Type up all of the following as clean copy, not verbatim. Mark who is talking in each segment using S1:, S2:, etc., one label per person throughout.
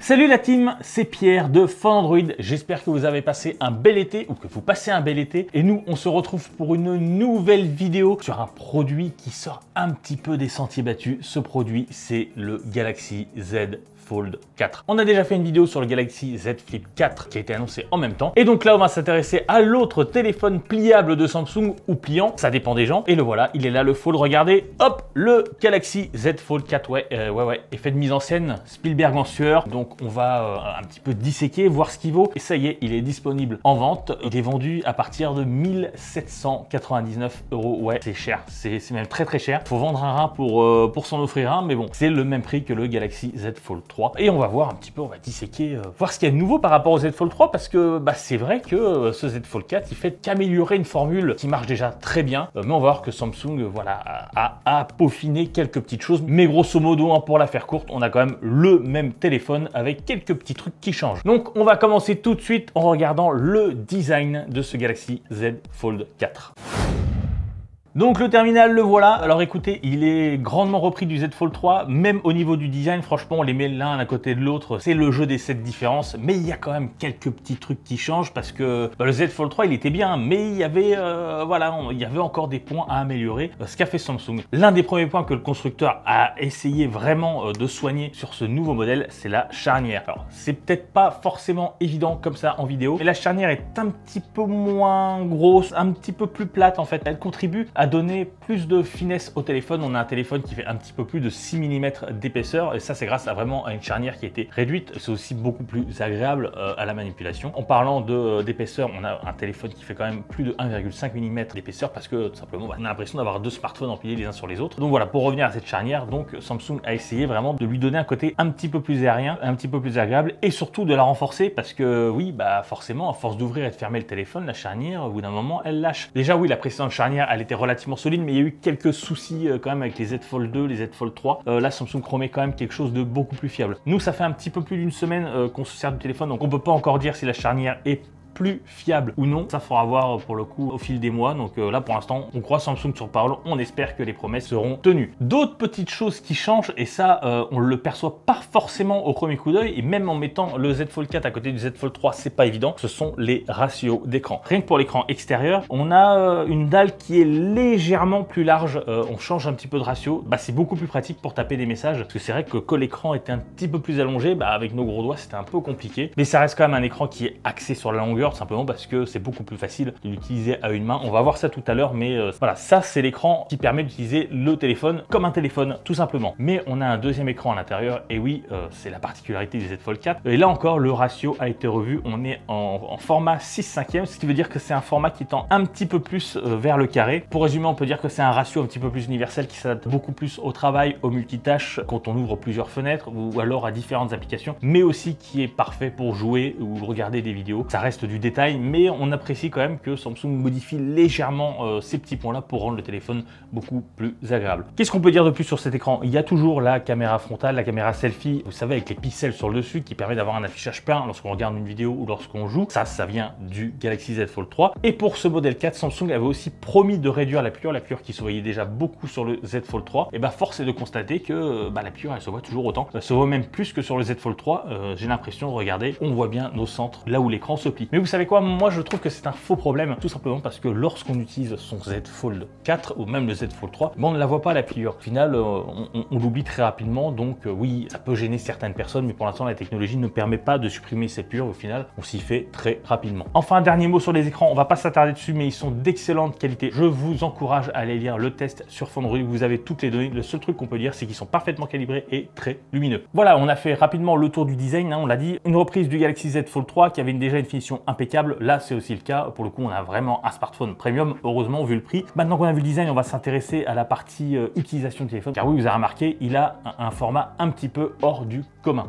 S1: Salut la team, c'est Pierre de Phone Android. J'espère que vous avez passé un bel été ou que vous passez un bel été. Et nous, on se retrouve pour une nouvelle vidéo sur un produit qui sort un petit peu des sentiers battus. Ce produit, c'est le Galaxy Z Fold 4. On a déjà fait une vidéo sur le Galaxy Z Flip 4 qui a été annoncé en même temps. Et donc là, on va s'intéresser à l'autre téléphone pliable de Samsung ou pliant, ça dépend des gens. Et le voilà, il est là le Fold. Regardez, hop, le Galaxy Z Fold 4. Ouais, effet de mise en scène, Spielberg en sueur. Donc on va un petit peu disséquer, voir ce qu'il vaut. Et ça y est, il est disponible en vente. Il est vendu à partir de 1799 €. Ouais, c'est cher, c'est même très très cher. Faut vendre un rein pour s'en offrir un, mais bon, c'est le même prix que le Galaxy Z Fold 3. Et on va voir un petit peu, on va disséquer, voir ce qu'il y a de nouveau par rapport au Z Fold 3, parce que c'est vrai que ce Z Fold 4, il fait qu'améliorer une formule qui marche déjà très bien, mais on va voir que Samsung voilà, a peaufiné quelques petites choses, mais grosso modo, hein, pour la faire courte, on a quand même le même téléphone avec quelques petits trucs qui changent. Donc on va commencer tout de suite en regardant le design de ce Galaxy Z Fold 4. Donc le terminal, le voilà. Alors écoutez, il est grandement repris du Z Fold 3, même au niveau du design, franchement, on les met l'un à côté de l'autre. C'est le jeu des 7 différences, mais il y a quand même quelques petits trucs qui changent parce que le Z Fold 3, il était bien, mais il y avait, il y avait encore des points à améliorer. Ce qu'a fait Samsung. L'un des premiers points que le constructeur a essayé vraiment de soigner sur ce nouveau modèle, c'est la charnière. Alors, c'est peut-être pas forcément évident comme ça en vidéo, mais la charnière est un petit peu moins grosse, un petit peu plus plate en fait. Elle contribue à donner plus de finesse au téléphone. On a un téléphone qui fait un petit peu plus de 6 mm d'épaisseur et ça c'est grâce à vraiment à une charnière qui a été réduite. C'est aussi beaucoup plus agréable à la manipulation. En parlant d'épaisseur, on a un téléphone qui fait quand même plus de 1,5 mm d'épaisseur parce que tout simplement on a l'impression d'avoir deux smartphones empilés les uns sur les autres. Donc voilà, pour revenir à cette charnière, donc Samsung a essayé vraiment de lui donner un côté un petit peu plus aérien, un petit peu plus agréable et surtout de la renforcer parce que oui, forcément à force d'ouvrir et de fermer le téléphone, la charnière au bout d'un moment elle lâche. Déjà oui, la précédente charnière elle était relativement solide, mais il y a eu quelques soucis quand même avec les Z Fold 2, les Z Fold 3. Là, Samsung promet quand même quelque chose de beaucoup plus fiable. Nous, ça fait un petit peu plus d'une semaine qu'on se sert du téléphone, donc on peut pas encore dire si la charnière est plus fiable ou non. Ça faudra voir pour le coup au fil des mois. Donc là pour l'instant on croit Samsung sur parole, on espère que les promesses seront tenues. D'autres petites choses qui changent et ça on le perçoit pas forcément au premier coup d'œil et même en mettant le Z Fold 4 à côté du Z Fold 3 c'est pas évident, ce sont les ratios d'écran. Rien que pour l'écran extérieur on a une dalle qui est légèrement plus large, on change un petit peu de ratio, c'est beaucoup plus pratique pour taper des messages parce que c'est vrai que l'écran était un petit peu plus allongé, avec nos gros doigts c'était un peu compliqué, mais ça reste quand même un écran qui est axé sur la longueur simplement parce que c'est beaucoup plus facile de l'utiliser à une main. On va voir ça tout à l'heure, mais voilà, ça c'est l'écran qui permet d'utiliser le téléphone comme un téléphone tout simplement. Mais on a un deuxième écran à l'intérieur et oui, c'est la particularité du Z Fold 4. Et là encore, le ratio a été revu. On est en format 6/5e, ce qui veut dire que c'est un format qui tend un petit peu plus vers le carré. Pour résumer, on peut dire que c'est un ratio un petit peu plus universel qui s'adapte beaucoup plus au travail, aux multitâches, quand on ouvre plusieurs fenêtres ou alors à différentes applications, mais aussi qui est parfait pour jouer ou regarder des vidéos. Ça reste du détail, mais on apprécie quand même que Samsung modifie légèrement ces petits points là pour rendre le téléphone beaucoup plus agréable. Qu'est-ce qu'on peut dire de plus sur cet écran? Il y a toujours la caméra frontale, la caméra selfie, vous savez, avec les pixels sur le dessus qui permet d'avoir un affichage plein lorsqu'on regarde une vidéo ou lorsqu'on joue. Ça vient du Galaxy Z Fold 3. Et pour ce modèle 4, Samsung avait aussi promis de réduire la pluie qui se voyait déjà beaucoup sur le Z Fold 3. Et force est de constater que la pluie elle se voit toujours autant, elle se voit même plus que sur le Z Fold 3. J'ai l'impression, regardez, on voit bien nos centres là où l'écran se plie. Mais vous savez quoi, moi je trouve que c'est un faux problème, tout simplement parce que lorsqu'on utilise son Z Fold 4 ou même le Z Fold 3, on ne la voit pas la pliure. Au final, on l'oublie très rapidement, donc oui, ça peut gêner certaines personnes, mais pour l'instant la technologie ne permet pas de supprimer ces pliures. Au final, on s'y fait très rapidement. Enfin, un dernier mot sur les écrans, on va pas s'attarder dessus, mais ils sont d'excellente qualité. Je vous encourage à aller lire le test sur Phone Android, vous avez toutes les données. Le seul truc qu'on peut dire, c'est qu'ils sont parfaitement calibrés et très lumineux. Voilà, on a fait rapidement le tour du design, on l'a dit, une reprise du Galaxy Z Fold 3 qui avait déjà une finition impeccable. Là, c'est aussi le cas. Pour le coup, on a vraiment un smartphone premium, heureusement, vu le prix. Maintenant qu'on a vu le design, on va s'intéresser à la partie utilisation du téléphone. Car oui, vous avez remarqué, il a un format un petit peu hors du commun.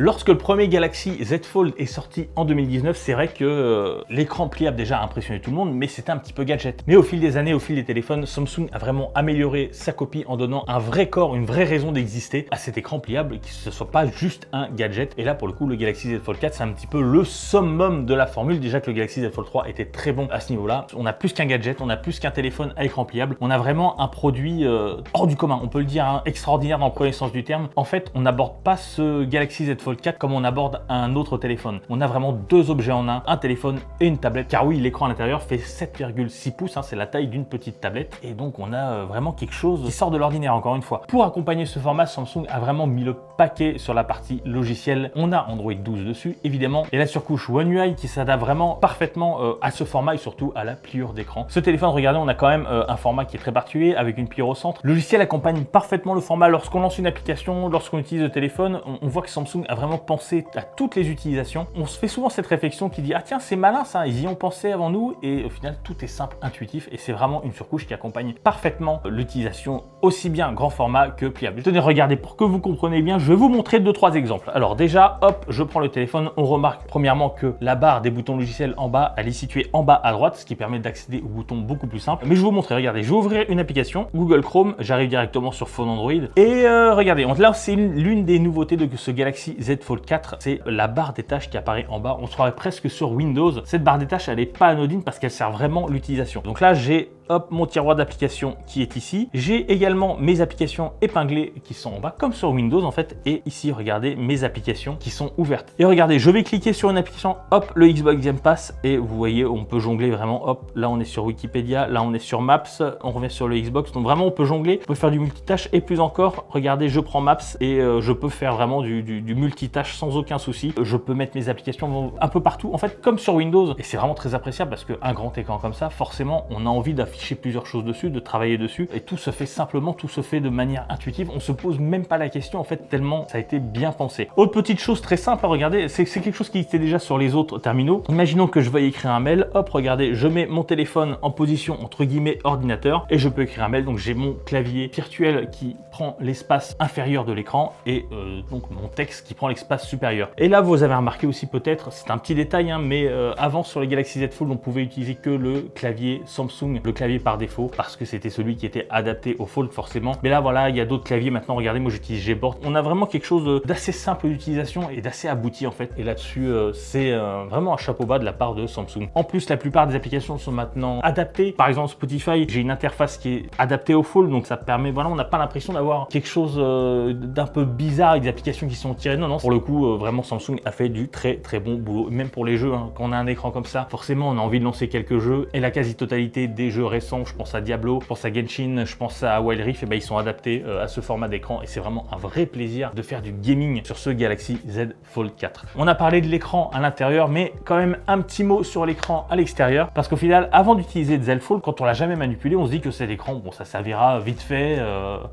S1: Lorsque le premier Galaxy Z Fold est sorti en 2019, c'est vrai que l'écran pliable déjà a impressionné tout le monde, mais c'était un petit peu gadget. Mais au fil des années, au fil des téléphones, Samsung a vraiment amélioré sa copie en donnant un vrai corps, une vraie raison d'exister à cet écran pliable, et que ce soit pas juste un gadget. Et là, pour le coup, le Galaxy Z Fold 4, c'est un petit peu le summum de la formule. Déjà que le Galaxy Z Fold 3 était très bon à ce niveau-là. On a plus qu'un gadget, on a plus qu'un téléphone à écran pliable. On a vraiment un produit hors du commun. On peut le dire, hein, extraordinaire dans le premier sens du terme. En fait, on n'aborde pas ce Galaxy Z Fold 4 comme on aborde un autre téléphone. On a vraiment deux objets en un téléphone et une tablette. Car oui, l'écran à l'intérieur fait 7,6 pouces, hein, c'est la taille d'une petite tablette. Et donc, on a vraiment quelque chose qui sort de l'ordinaire, encore une fois. Pour accompagner ce format, Samsung a vraiment mis le paquet sur la partie logicielle. On a Android 12 dessus, évidemment, et la surcouche One UI qui s'adapte vraiment parfaitement à ce format et surtout à la pliure d'écran. Ce téléphone, regardez, on a quand même un format qui est très particulier avec une pliure au centre. Le logiciel accompagne parfaitement le format. Lorsqu'on lance une application, lorsqu'on utilise le téléphone, on voit que Samsung a vraiment pensé à toutes les utilisations. On se fait souvent cette réflexion qui dit ah tiens, c'est malin ça, ils y ont pensé avant nous, et au final tout est simple, intuitif, et c'est vraiment une surcouche qui accompagne parfaitement l'utilisation aussi bien grand format que pliable. Tenez, regardez, pour que vous compreniez bien, je vais vous montrer 2-3 exemples. Alors déjà, hop, je prends le téléphone, on remarque premièrement que la barre des boutons logiciels en bas, elle est située en bas à droite, ce qui permet d'accéder aux boutons beaucoup plus simple. Mais je vais vous montrer, regardez, je vais ouvrir une application, Google Chrome, j'arrive directement sur phone Android, et regardez, là c'est l'une des nouveautés de ce Galaxy Z Fold 4, c'est la barre des tâches qui apparaît en bas. On se croirait presque sur Windows. Cette barre des tâches, elle n'est pas anodine parce qu'elle sert vraiment l'utilisation. Donc là, j'ai hop, mon tiroir d'applications qui est ici. J'ai également mes applications épinglées qui sont en bas, comme sur Windows en fait. Et ici, regardez, mes applications qui sont ouvertes. Et regardez, je vais cliquer sur une application, hop, le Xbox Game Pass. Et vous voyez, on peut jongler vraiment, hop, là on est sur Wikipédia, là on est sur Maps, on revient sur le Xbox. Donc vraiment, on peut jongler, on peut faire du multitâche et plus encore, regardez, je prends Maps et je peux faire vraiment du multitâche sans aucun souci. Je peux mettre mes applications un peu partout, en fait, comme sur Windows. Et c'est vraiment très appréciable parce qu'un grand écran comme ça, forcément, on a envie d'afficher plusieurs choses dessus, de travailler dessus, et tout se fait simplement, tout se fait de manière intuitive. On se pose même pas la question en fait, tellement ça a été bien pensé. Autre petite chose très simple à regarder, c'est quelque chose qui était déjà sur les autres terminaux. Imaginons que je veuille écrire un mail, hop, regardez, je mets mon téléphone en position entre guillemets ordinateur et je peux écrire un mail. Donc j'ai mon clavier virtuel qui prend l'espace inférieur de l'écran et donc mon texte qui prend l'espace supérieur. Et là, vous avez remarqué aussi peut-être, c'est un petit détail, hein, mais avant sur les Galaxy Z Fold, on pouvait utiliser que le clavier Samsung, le clavier par défaut, parce que c'était celui qui était adapté au Fold forcément. Mais là voilà, il y a d'autres claviers maintenant. Regardez, moi j'utilise Gboard. On a vraiment quelque chose d'assez simple d'utilisation et d'assez abouti en fait. Et là-dessus, c'est vraiment un chapeau bas de la part de Samsung. En plus, la plupart des applications sont maintenant adaptées. Par exemple, Spotify, j'ai une interface qui est adaptée au Fold, donc ça permet, voilà, on n'a pas l'impression d'avoir quelque chose d'un peu bizarre avec des applications qui sont tirées. Non, non, pour le coup, vraiment Samsung a fait du très bon boulot. Même pour les jeux, hein, quand on a un écran comme ça, forcément on a envie de lancer quelques jeux, et la quasi-totalité des jeux récents, je pense à Diablo, je pense à Genshin, je pense à Wild Rift, et ben ils sont adaptés à ce format d'écran, et c'est vraiment un vrai plaisir de faire du gaming sur ce Galaxy Z Fold 4. On a parlé de l'écran à l'intérieur, mais quand même un petit mot sur l'écran à l'extérieur, parce qu'au final, avant d'utiliser le Z Fold, quand on l'a jamais manipulé, on se dit que cet écran, bon, ça servira vite fait,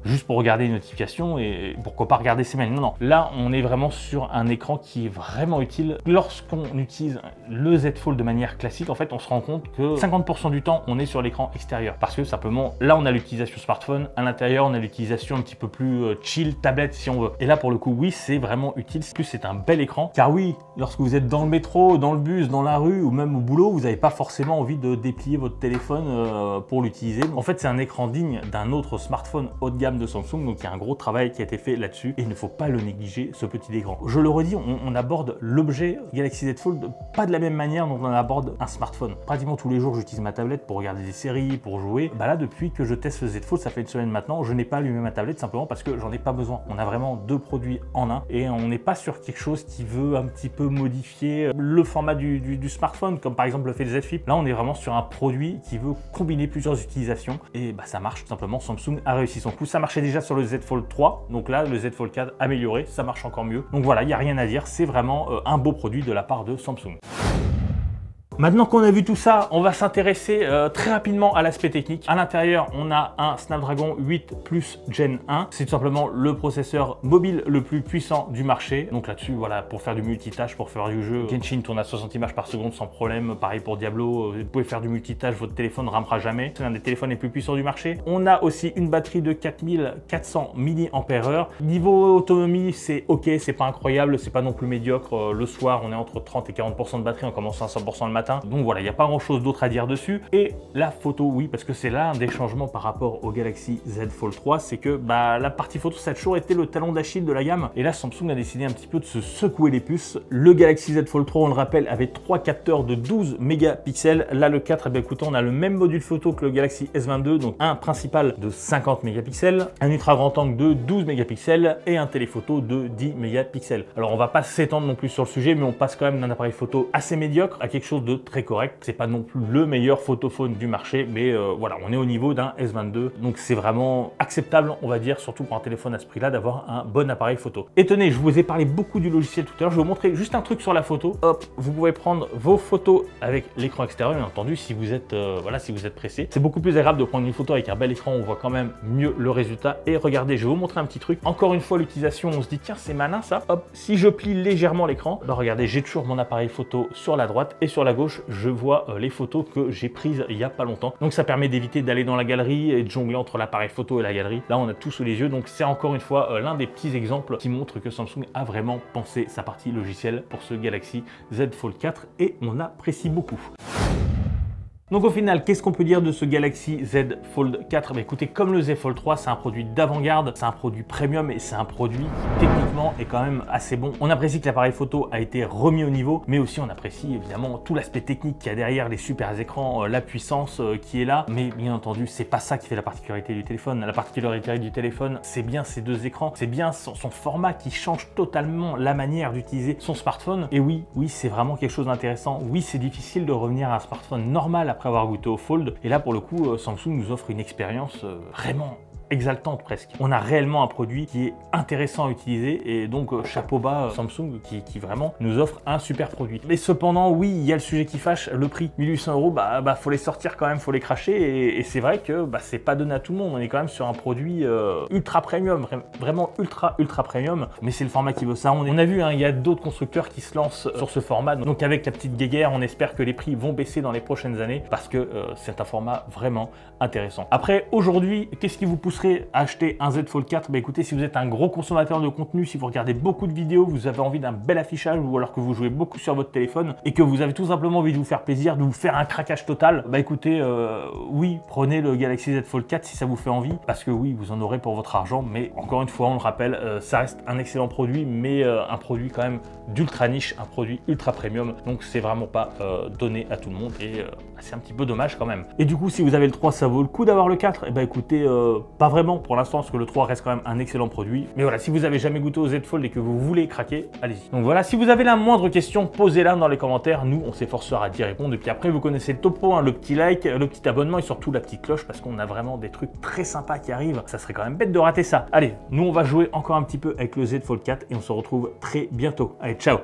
S1: juste pour regarder une notification et pourquoi pas regarder ses mails. Non, non. Là, on est vraiment sur un écran qui est vraiment utile. Lorsqu'on utilise le Z Fold de manière classique, en fait, on se rend compte que 50% du temps, on est sur l'écran extérieur. Parce que simplement, là, on a l'utilisation smartphone. À l'intérieur, on a l'utilisation un petit peu plus chill, tablette si on veut. Et là, pour le coup, oui, c'est vraiment utile. En plus, c'est un bel écran. Car oui, lorsque vous êtes dans le métro, dans le bus, dans la rue ou même au boulot, vous n'avez pas forcément envie de déplier votre téléphone pour l'utiliser. En fait, c'est un écran digne d'un autre smartphone haut de gamme de Samsung. Donc, il y a un gros travail qui a été fait là-dessus et il ne faut pas le négliger, ce petit écran. Je le redis, on aborde l'objet Galaxy Z Fold pas de la même manière dont on aborde un smartphone. Pratiquement tous les jours, j'utilise ma tablette pour regarder des séries, pour jouer. Bah là, depuis que je teste le Z Fold, ça fait une semaine maintenant, je n'ai pas allumé ma tablette simplement parce que j'en ai pas besoin. On a vraiment deux produits en un et on n'est pas sur quelque chose qui veut un petit peu modifier le format du smartphone, comme par exemple le fait le Z Flip. Là, on est vraiment sur un produit qui veut combiner plusieurs utilisations et bah ça marche tout simplement. Samsung a réussi son coup. Ça marchait déjà sur le Z Fold 3, donc là, le Z Fold 4 amélioré, ça marche encore mieux. Donc voilà, il n'y a rien à dire, c'est vraiment un beau produit de la part de Samsung. Maintenant qu'on a vu tout ça, on va s'intéresser très rapidement à l'aspect technique. À l'intérieur, on a un Snapdragon 8 Plus Gen 1. C'est tout simplement le processeur mobile le plus puissant du marché. Donc là-dessus, voilà, pour faire du multitâche, pour faire du jeu, Genshin tourne à 60 images par seconde sans problème. Pareil pour Diablo, vous pouvez faire du multitâche, votre téléphone ne ramera jamais. C'est l'un des téléphones les plus puissants du marché. On a aussi une batterie de 4400 mAh. Niveau autonomie, c'est ok, c'est pas incroyable, c'est pas non plus médiocre. Le soir, on est entre 30 et 40% de batterie en commençant à 100% le matin. Donc voilà, il n'y a pas grand chose d'autre à dire dessus. Et la photo, oui, parce que c'est là un des changements par rapport au Galaxy Z Fold 3, c'est que la partie photo, ça a toujours été le talon d'Achille de la gamme. Et là, Samsung a décidé un petit peu de se secouer les puces. Le Galaxy Z Fold 3, on le rappelle, avait 3 capteurs de 12 mégapixels. Là, le 4, eh bien, écoutez, on a le même module photo que le Galaxy S22, donc un principal de 50 mégapixels, un ultra grand angle de 12 mégapixels et un téléphoto de 10 mégapixels. Alors, on va pas s'étendre non plus sur le sujet, mais on passe quand même d'un appareil photo assez médiocre à quelque chose de très correct. C'est pas non plus le meilleur photophone du marché, mais voilà, on est au niveau d'un S22, donc c'est vraiment acceptable, on va dire, surtout pour un téléphone à ce prix-là, d'avoir un bon appareil photo. Et tenez, je vous ai parlé beaucoup du logiciel tout à l'heure, je vais vous montrer juste un truc sur la photo. Hop, vous pouvez prendre vos photos avec l'écran extérieur, bien entendu, si vous êtes voilà, si vous êtes pressé. C'est beaucoup plus agréable de prendre une photo avec un bel écran, on voit quand même mieux le résultat. Et regardez, je vais vous montrer un petit truc. Encore une fois, l'utilisation, on se dit tiens, c'est malin ça. Hop, si je plie légèrement l'écran, regardez, j'ai toujours mon appareil photo sur la droite et sur la gauche, je vois les photos que j'ai prises il y a pas longtemps. Donc ça permet d'éviter d'aller dans la galerie et de jongler entre l'appareil photo et la galerie. Là, on a tout sous les yeux, donc c'est encore une fois l'un des petits exemples qui montre que Samsung a vraiment pensé sa partie logicielle pour ce Galaxy Z Fold 4 et on apprécie beaucoup. Donc au final, qu'est-ce qu'on peut dire de ce Galaxy Z Fold 4? Écoutez, comme le Z Fold 3, c'est un produit d'avant-garde, c'est un produit premium et c'est un produit qui techniquement est quand même assez bon. On apprécie que l'appareil photo a été remis au niveau, mais aussi on apprécie évidemment tout l'aspect technique qu'il y a derrière, les super écrans, la puissance qui est là. Mais bien entendu, c'est pas ça qui fait la particularité du téléphone. La particularité du téléphone, c'est bien ces deux écrans, c'est bien son format qui change totalement la manière d'utiliser son smartphone. Et oui, c'est vraiment quelque chose d'intéressant. Oui, c'est difficile de revenir à un smartphone normal après avoir goûté au Fold. Et là, pour le coup, Samsung nous offre une expérience vraiment exaltante presque. On a réellement un produit qui est intéressant à utiliser et donc chapeau bas Samsung qui vraiment nous offre un super produit. Mais cependant, oui, il y a le sujet qui fâche, le prix. 1800 €, faut les sortir quand même, faut les cracher et c'est vrai que c'est pas donné à tout le monde. On est quand même sur un produit ultra premium, vraiment ultra premium, mais c'est le format qui veut ça. On a vu, hein, il y a d'autres constructeurs qui se lancent sur ce format. Donc avec la petite guéguerre, on espère que les prix vont baisser dans les prochaines années parce que c'est un format vraiment intéressant. Après, aujourd'hui, qu'est-ce qui vous pousse à acheter un Z Fold 4? Écoutez, si vous êtes un gros consommateur de contenu, si vous regardez beaucoup de vidéos, vous avez envie d'un bel affichage ou alors que vous jouez beaucoup sur votre téléphone et que vous avez tout simplement envie de vous faire plaisir, de vous faire un craquage total, écoutez, oui, prenez le Galaxy Z Fold 4 si ça vous fait envie, parce que oui, vous en aurez pour votre argent, mais encore une fois, on le rappelle, ça reste un excellent produit, mais un produit quand même d'ultra niche, un produit ultra premium, donc c'est vraiment pas donné à tout le monde et c'est un petit peu dommage quand même. Et du coup, si vous avez le 3, ça vaut le coup d'avoir le 4? Écoutez, pas vraiment pour l'instant, parce que le 3 reste quand même un excellent produit. Mais voilà, si vous avez jamais goûté au Z Fold et que vous voulez craquer, allez-y. Donc voilà, si vous avez la moindre question, posez-la dans les commentaires. Nous, on s'efforcera d'y répondre. Et puis après, vous connaissez le topo, hein, le petit like, le petit abonnement et surtout la petite cloche, parce qu'on a vraiment des trucs très sympas qui arrivent. Ça serait quand même bête de rater ça. Allez, nous, on va jouer encore un petit peu avec le Z Fold 4 et on se retrouve très bientôt. Allez, ciao!